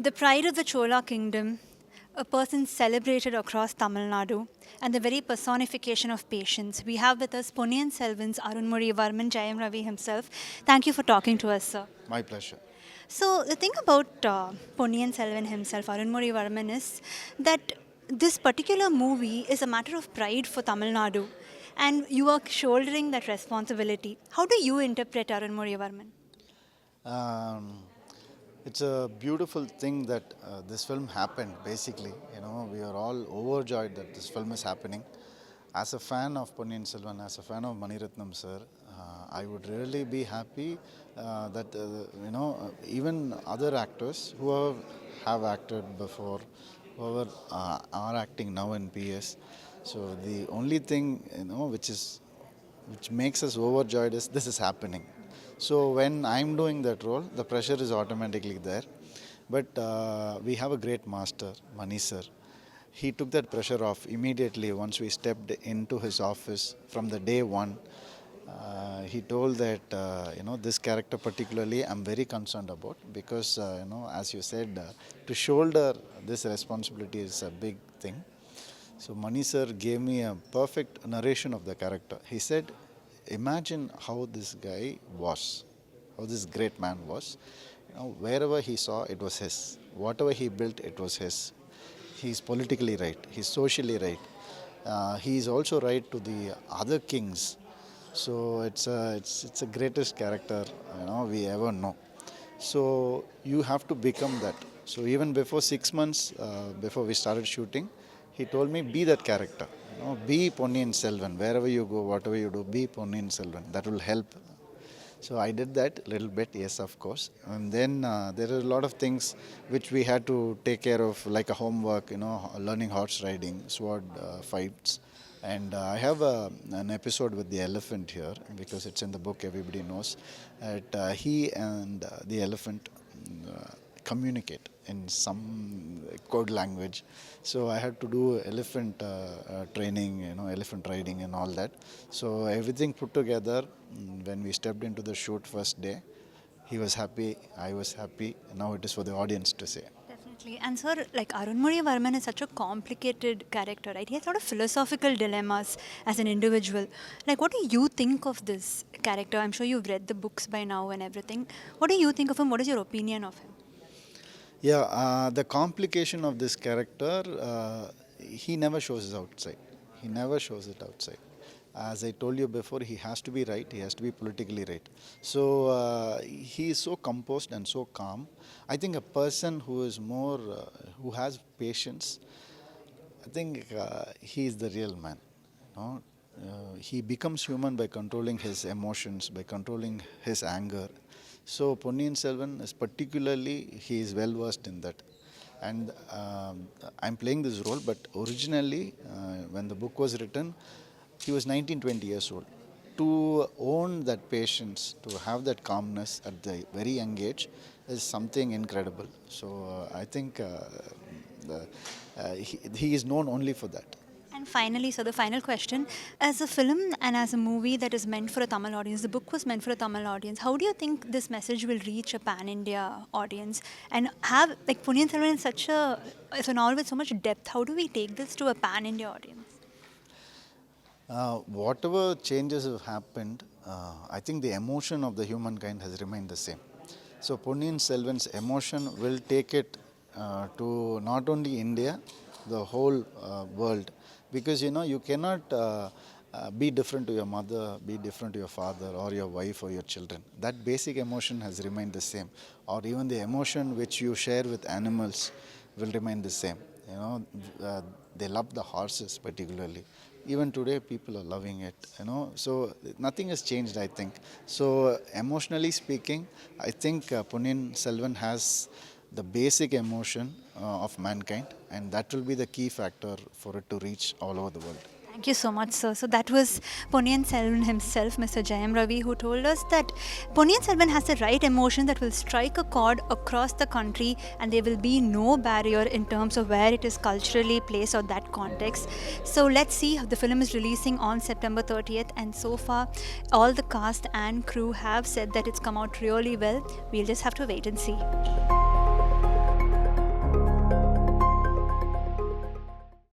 The pride of the Chola kingdom, a person celebrated across Tamil Nadu, and the very personification of patience. We have with us Ponniyin Selvan's Arunmozhi Varman, Jayam Ravi himself. Thank you for talking to us, sir. My pleasure. So, the thing about Ponniyin Selvan himself, Arunmozhi Varman, is that this particular movie is a matter of pride for Tamil Nadu, and you are shouldering that responsibility. How do you interpret Arunmozhi Varman? Um, it's a beautiful thing that this film happened. Basically, we are all overjoyed that this film is happening. As a fan of Ponniyin Selvan, as a fan of Mani Ratnam sir, I would really be happy that even other actors who have acted before, whoever are acting now in PS. So the only thing which makes us overjoyed is this is happening. So when I'm doing that role, the pressure is automatically there. But we have a great master, Mani sir. He took that pressure off immediately once we stepped into his office from the day one. He told that this character particularly I'm very concerned about because as you said to shoulder this responsibility is a big thing. So Mani sir gave me a perfect narration of the character. He said, imagine how this guy was, how this great man was. Wherever he saw, it was his. Whatever he built, it was his. He's politically right. He's socially right. He is also right to the other kings. So it's a greatest character we ever know. So you have to become that. So even before 6 months before we started shooting, he told me be that character. Be Ponniyin Selvan. Wherever you go, whatever you do, be Ponniyin Selvan. That will help. So I did that a little bit, yes, of course. And then there are a lot of things which we had to take care of, like a homework, learning horse riding, sword fights. And I have an episode with the elephant here because it's in the book, everybody knows. That he and the elephant communicate in some code language. So I had to do elephant training, elephant riding and all that. So everything put together, when we stepped into the shoot first day, he was happy, I was happy. Now it is for the audience to say. Definitely. And sir, like Arunmozhi Varman is such a complicated character, right? He has a lot of philosophical dilemmas as an individual. Like, what do you think of this character? I'm sure you've read the books by now and everything. What do you think of him? What is your opinion of him? Yeah, the complication of this character, he never shows it outside. He never shows it outside. As I told you before, he has to be right, he has to be politically right. So he is so composed and so calm. I think a person who is more, who has patience, I think he is the real man. He becomes human by controlling his emotions, by controlling his anger. So Ponniyin Selvan is particularly, he is well versed in that. And I'm playing this role, but originally when the book was written, he was 19, 20 years old. To own that patience, to have that calmness at the very young age is something incredible. So I think he is known only for that. And finally, so the final question, as a film and as a movie that is meant for a Tamil audience, the book was meant for a Tamil audience, how do you think this message will reach a pan-India audience? And have, like Ponniyin Selvan is such a, it's a novel with so much depth, how do we take this to a pan-India audience? Whatever changes have happened, I think the emotion of the humankind has remained the same. So Ponniyin Selvan's emotion will take it to not only India, the whole world. Because you cannot be different to your mother, be different to your father or your wife or your children. That basic emotion has remained the same. Or even the emotion which you share with animals will remain the same. They love the horses particularly. Even today people are loving it, So nothing has changed, I think. So emotionally speaking, I think Ponniyin Selvan has the basic emotion of mankind, and that will be the key factor for it to reach all over the world. Thank you so much, sir. So that was Ponniyin Selvan himself, Mr. Jayam Ravi, who told us that Ponniyin Selvan has the right emotion that will strike a chord across the country, and there will be no barrier in terms of where it is culturally placed or that context. So let's see. The film is releasing on September 30th, and so far all the cast and crew have said that it's come out really well. We'll just have to wait and see.